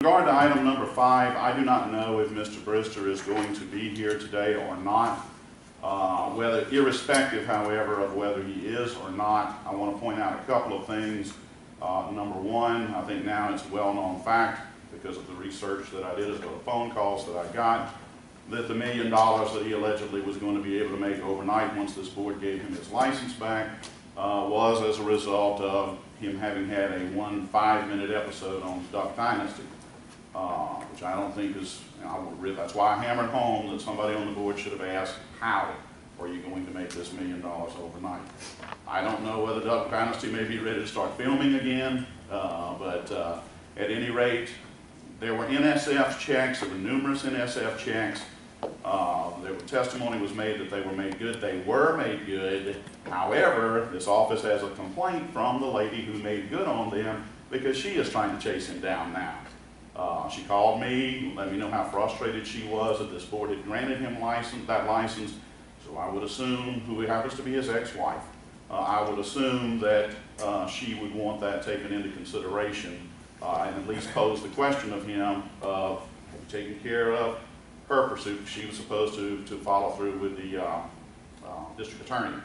regard to item number 5, I do not know if Mr. Brister is going to be here today or not. Irrespective, however, of whether he is or not, I want to point out a couple of things. Number one, I think now it's a well-known fact, because of the research that I did as well as the phone calls that I got, that the $1 million that he allegedly was going to be able to make overnight once this board gave him his license back was as a result of him having had a 5-minute episode on Duck Dynasty, which I don't think is, that's why I hammered home that somebody on the board should have asked, how are you going to make this $1 million overnight? I don't know whether Duck Dynasty may be ready to start filming again, but at any rate, there were NSF checks, there were numerous NSF checks. Testimony was made that they were made good. They were made good. However, this office has a complaint from the lady who made good on them because she is trying to chase him down now. She called me, let me know how frustrated she was that this board had granted him that license. So I would assume, who happens to be his ex-wife, I would assume that she would want that taken into consideration and at least pose the question of him of taking care of her pursuit. She was supposed to follow through with the district attorney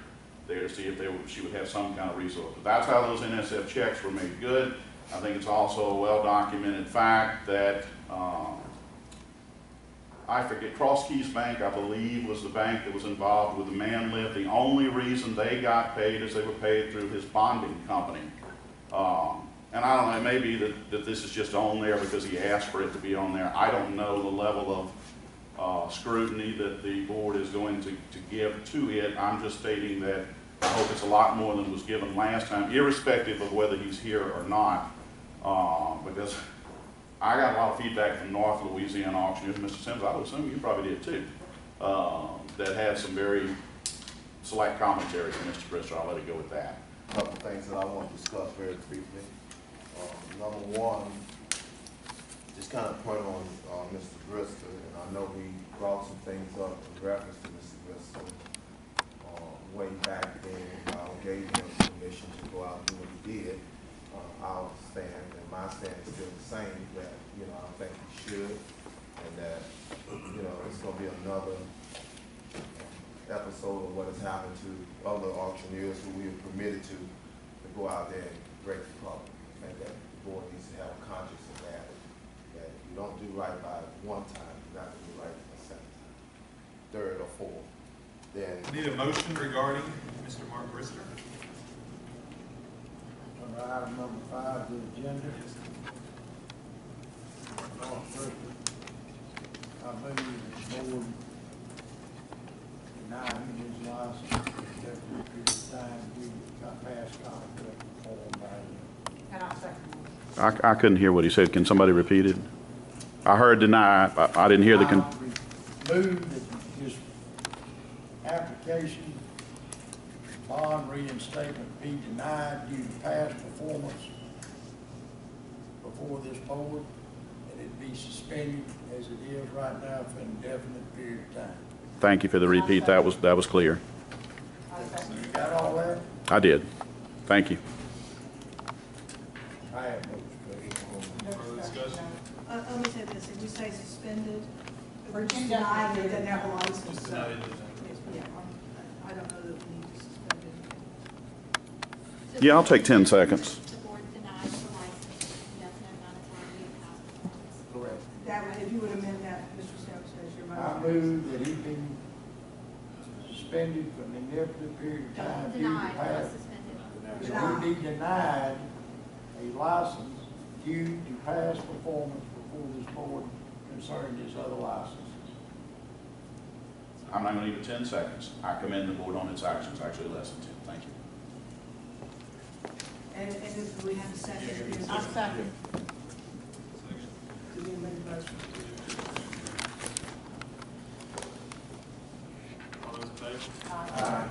there to see if she would have some kind of resource. But that's how those NSF checks were made good. I think it's also a well-documented fact that I forget, Cross Keys Bank, I believe, was the bank that was involved with the man lift. The only reason they got paid is they were paid through his bonding company. And I don't know, it may be that this is just on there because he asked for it to be on there. I don't know the level of scrutiny that the board is going to give to it. I'm just stating that I hope it's a lot more than was given last time, irrespective of whether he's here or not, because I got a lot of feedback from North Louisiana auctioneers, Mr. Sims, I would assume you probably did too, that had some very select commentary from Mr. Brister. I'll let it go with that. A couple things that I want to discuss very briefly. Number one, just kind of point on Mr. Brister, and I know we brought some things up in reference to Mr. Brister way back then. I gave him permission to go out and do what he did. I'll stand, and my stand is still the same, that, I think he should, and that, it's going to be another episode of what has happened to other auctioneers who we have permitted to go out there and break the public. I think that the board needs to have a conscience of that if you don't do right by one time, you're not going to do right a second time, third or fourth. Then need a motion regarding Mr. Mark Brister. Under item number 5, the agenda. I move the board deny him his license after a period of time we got past conflict performed by him. And I'll second. I couldn't hear what he said. Can somebody repeat it? I heard deny. I didn't hear the. Move that his application bond reinstatement be denied due to past performance before this board, and it be suspended as it is right now for an indefinite period of time. Thank you for the repeat. That was clear. You got all that? I did. Thank you. I have no discussion. Further discussion? Let me say this, if you say suspended, or Or denied, denied, it doesn't have a Just license. denied it. Yeah, I don't know that we need to suspend it. Yeah, I'll take 10 seconds. The board denies the license for an indefinite amount of time due to past performance. Correct. That would, if you would amend that, Mr. Stokes, as your I motion. move that he be suspended for an indefinite period of time due to Denied, not past. suspended. That he be denied a license due to past performance before this board concerning his other licenses. I'm not going to leave it 10 seconds. I commend the board on its actions. Actually, less than 10. Thank you. And if we have a second. I'll second. Do we amend the motion? All those in favor? Aye.